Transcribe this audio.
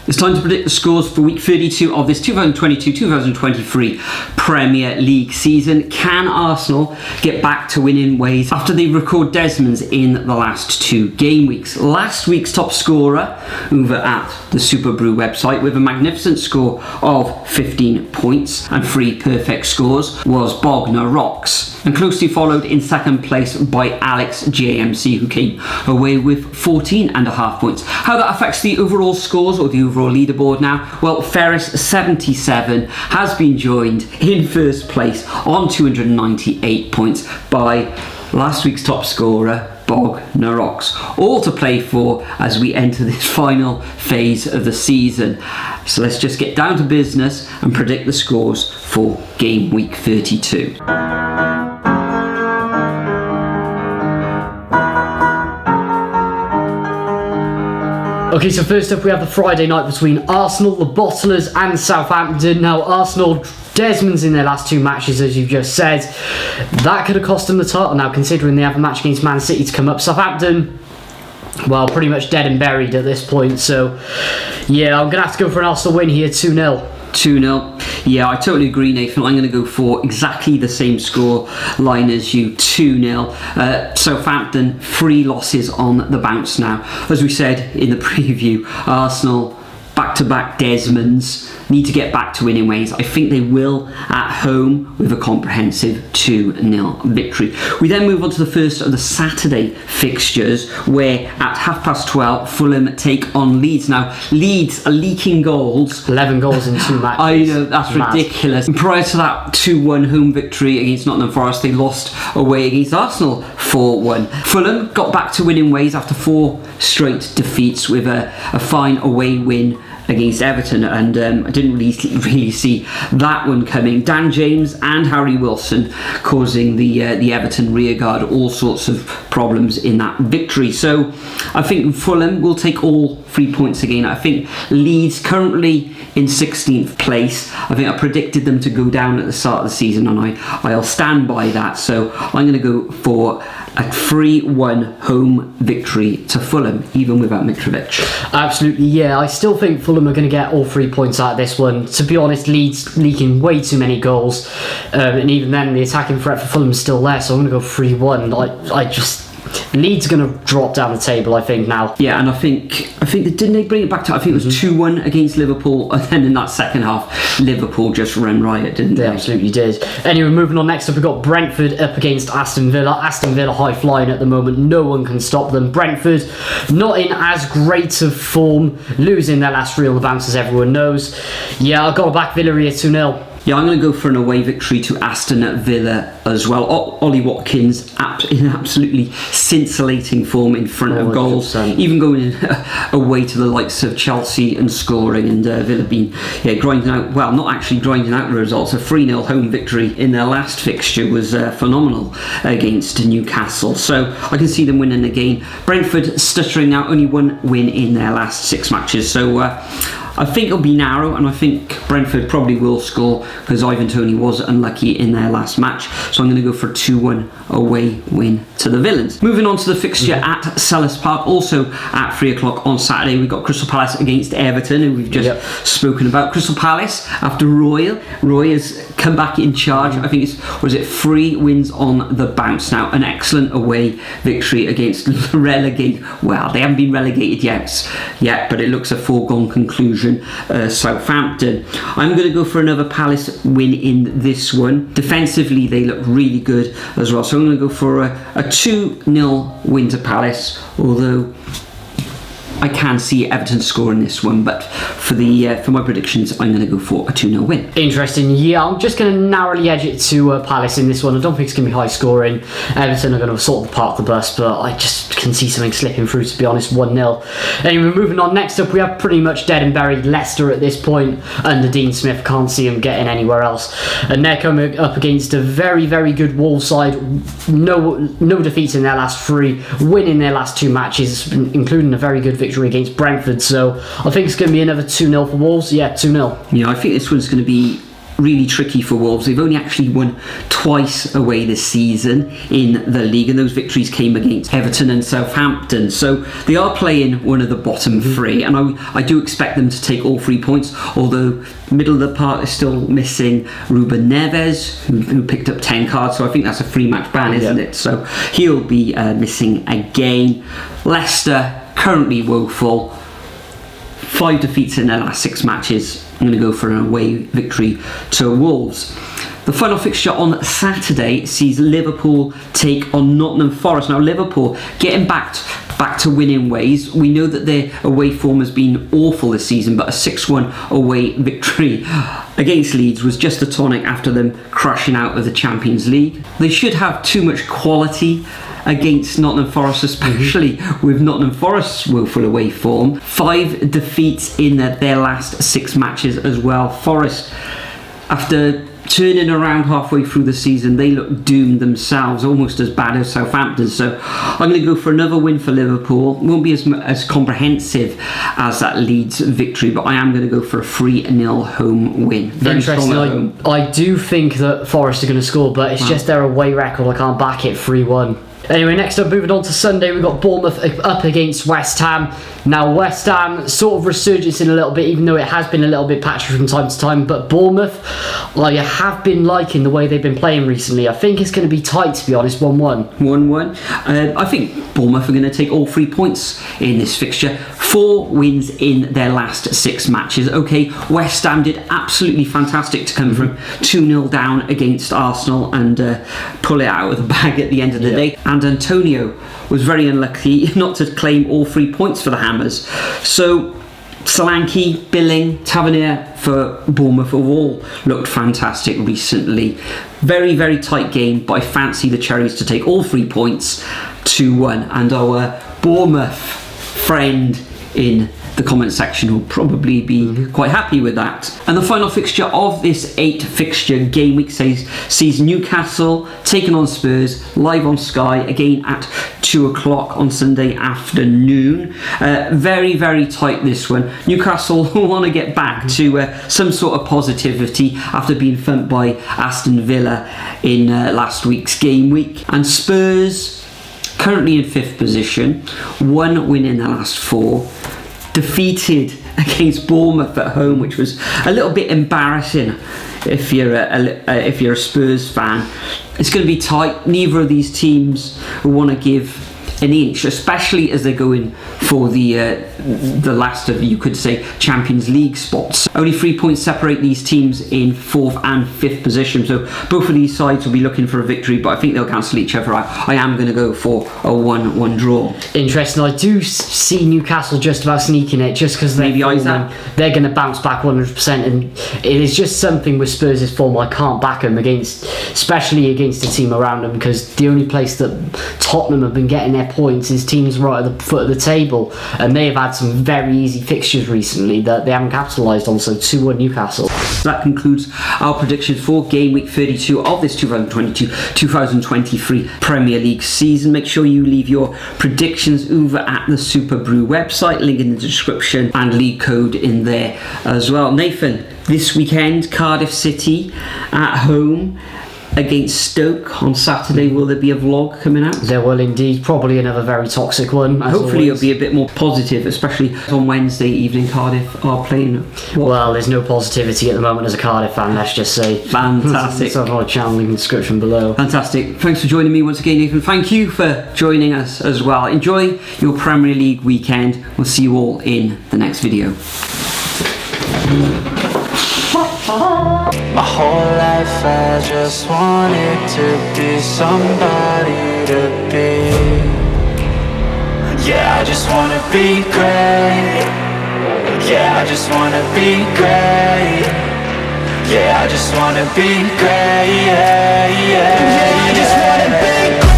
It's time to predict the scores for week 32 of this 2022-2023 Premier League season. Can Arsenal get back to winning ways after they record Desmond's in the last 2 game weeks? Last week's top scorer over at the Super Brew website with a magnificent score of 15 points and 3 perfect scores was Bogner Rocks, and closely followed in second place by Alex JMC, who came away with 14.5 points. How that affects the overall scores or the overall leaderboard now? Well, Ferris77 has been joined in first place on 298 points by last week's top scorer, Bogner Rocks. All to play for as we enter this final phase of the season. So let's just get down to business and predict the scores for game week 32. Okay, so first up we have the Friday night between Arsenal, the Bottlers and Southampton. Now Arsenal, Desmond's in their last 2 matches, as you've just said. That could have cost them the title now, considering they have a match against Man City to come up. Southampton, well, pretty much dead and buried at this point. So, yeah, I'm going to have to go for an Arsenal win here, 2-0. 2-0. Yeah, I totally agree, Nathan. I'm going to go for exactly the same score line as you, 2-0. Southampton, 3 losses on the bounce now. As we said in the preview, Arsenal, back-to-back Desmonds, need to get back to winning ways. I think they will at home with a comprehensive 2-0 victory. We then move on to the first of the Saturday fixtures, where at 12:30 Fulham take on Leeds. Now Leeds are leaking goals. 11 goals in 2 matches. I know, that's ridiculous. And prior to that 2-1 home victory against Nottingham Forest, they lost away against Arsenal 4-1. Fulham got back to winning ways after 4 straight defeats with a fine away win against Everton, and I didn't really see that one coming. Dan James and Harry Wilson causing the Everton rearguard all sorts of problems in that victory. So I think Fulham will take all 3 points again. I think Leeds, currently in 16th place, I think I predicted them to go down at the start of the season, and I'll stand by that. So I'm going to go for a 3-1 home victory to Fulham, even without Mitrovic. Absolutely, yeah. I still think Fulham are going to get all 3 points out of this one. To be honest, Leeds leaking way too many goals, and even then the attacking threat for Fulham is still there, so I'm going to go 3-1. Leeds are going to drop down the table, I think, now. Yeah, and I think didn't they bring it back to, I think it was 2-1 against Liverpool, and then in that second half Liverpool just ran riot, didn't they? They absolutely did. Anyway, moving on, next up we've got Brentford up against Aston Villa. Aston Villa high flying at the moment, no one can stop them. Brentford not in as great of form, losing their last 3 on the bounce, as everyone knows. Yeah, I've got to back Villa here, 2-0. Yeah, I'm going to go for an away victory to Aston Villa as well. Ollie Watkins in absolutely scintillating form in front of goals, even going away to the likes of Chelsea and scoring, and Villa been grinding out, well, not actually grinding out the results. A 3-0 home victory in their last fixture was phenomenal against Newcastle, so I can see them winning again. Brentford stuttering now, only 1 win in their last 6 matches, so I think it'll be narrow, and I think Brentford probably will score because Ivan Toney was unlucky in their last match. So I'm going to go for a 2-1 away win to the Villains. Moving on to the fixture at Selhurst Park, also at 3 o'clock on Saturday, we've got Crystal Palace against Everton, who we've just spoken about. Crystal Palace, after Roy has come back in charge, I think it's 3 wins on the bounce now. An excellent away victory against well, they haven't been relegated yet, but it looks a foregone conclusion. Southampton. I'm going to go for another Palace win in this one. Defensively, they look really good as well, so I'm going to go for a 2-0 win to Palace, although I can see Everton scoring this one, but for my predictions, I'm going to go for a 2-0 win. Interesting. Yeah, I'm just going to narrowly edge it to Palace in this one. I don't think it's going to be high scoring. Everton are going to sort of park the bus, but I just can see something slipping through, to be honest. 1-0. Anyway, moving on. Next up, we have pretty much dead and buried Leicester at this point under Dean Smith. Can't see them getting anywhere else, and they're coming up against a very, very good Wolves side. No defeats in their last 3, winning their last 2 matches, including a very good victory against Brentford. So I think it's going to be another 2-0 for Wolves. Yeah, 2-0. Yeah, I think this one's going to be really tricky for Wolves. They've only actually won twice away this season in the league, and those victories came against Everton and Southampton. So they are playing one of the bottom three, and I do expect them to take all 3 points, although middle of the park is still missing Ruben Neves, who picked up 10 cards, so I think that's a 3-match ban, isn't it? So he'll be missing again. Leicester, currently woeful. 5 defeats in their last 6 matches. I'm going to go for an away victory to Wolves. The final fixture on Saturday sees Liverpool take on Nottingham Forest. Now, Liverpool getting back to winning ways. We know that their away form has been awful this season, but a 6-1 away victory against Leeds was just a tonic after them crashing out of the Champions League. They should have too much quality against Nottingham Forest, especially with Nottingham Forest's woeful away form. 5 defeats in their last 6 matches as well. Forest, after turning around halfway through the season, they look doomed themselves, almost as bad as Southampton. So I'm going to go for another win for Liverpool. Won't be as comprehensive as that Leeds victory, but I am going to go for a 3-0 home win. Very strong at home. I do think that Forest are going to score, but it's just their away record. I can't back it 3-1. Anyway, next up, moving on to Sunday, we've got Bournemouth up against West Ham. Now, West Ham sort of resurgence in a little bit, even though it has been a little bit patchy from time to time. But Bournemouth, I have been liking the way they've been playing recently. I think it's going to be tight, to be honest, 1-1. 1-1. I think Bournemouth are going to take all 3 points in this fixture. 4 wins in their last 6 matches. Okay, West Ham did absolutely fantastic to come from 2-0 down against Arsenal and pull it out of the bag at the end of the day. And Antonio was very unlucky not to claim all 3 points for the Hammers. So Solanke, Billing, Tavernier for Bournemouth have all looked fantastic recently. Very, very tight game, but I fancy the Cherries to take all 3 points, 2-1. And our Bournemouth friend in the comment section will probably be quite happy with that. And the final fixture of this 8 fixture game week sees Newcastle taking on Spurs live on Sky again at 2 o'clock on Sunday afternoon. Very, very tight this one. Newcastle want to get back to some sort of positivity after being thumped by Aston Villa in last week's game week. And Spurs, currently in 5th position, 1 win in the last 4. Defeated against Bournemouth at home, which was a little bit embarrassing if you're a Spurs fan. It's going to be tight. Neither of these teams want to give an inch, especially as they're going for the last of, you could say, Champions League spots. Only 3 points separate these teams in 4th and 5th position, so both of these sides will be looking for a victory, but I think they'll cancel each other out. I am going to go for a 1-1 draw. Interesting. I do see Newcastle just about sneaking it, just because they're going to bounce back 100%, and it is just something with Spurs' form. I can't back them against, especially against a team around them, because the only place that Tottenham have been getting their points is teams right at the foot of the table, and they have had some very easy fixtures recently that they haven't capitalised on. So 2-1 Newcastle. That concludes our predictions for game week 32 of this 2022-2023 Premier League season. Make sure you leave your predictions over at the Super Brew website, link in the description and league code in there as well. Nathan, this weekend Cardiff City at home against Stoke on Saturday. Will there be a vlog coming out? There will indeed. Probably another very toxic one. Hopefully it'll be a bit more positive, especially on Wednesday evening. Cardiff are playing. Well, there's no positivity at the moment as a Cardiff fan, let's just say. Fantastic. So I've got a channel in the description below. Fantastic. Thanks for joining me once again, Nathan. Thank you for joining us as well. Enjoy your Premier League weekend. We'll see you all in the next video. My whole life I just wanted to be somebody to be. Yeah, I just wanna be great. Yeah, I just wanna be great. Yeah, I just wanna be great. Yeah, I just wanna be great.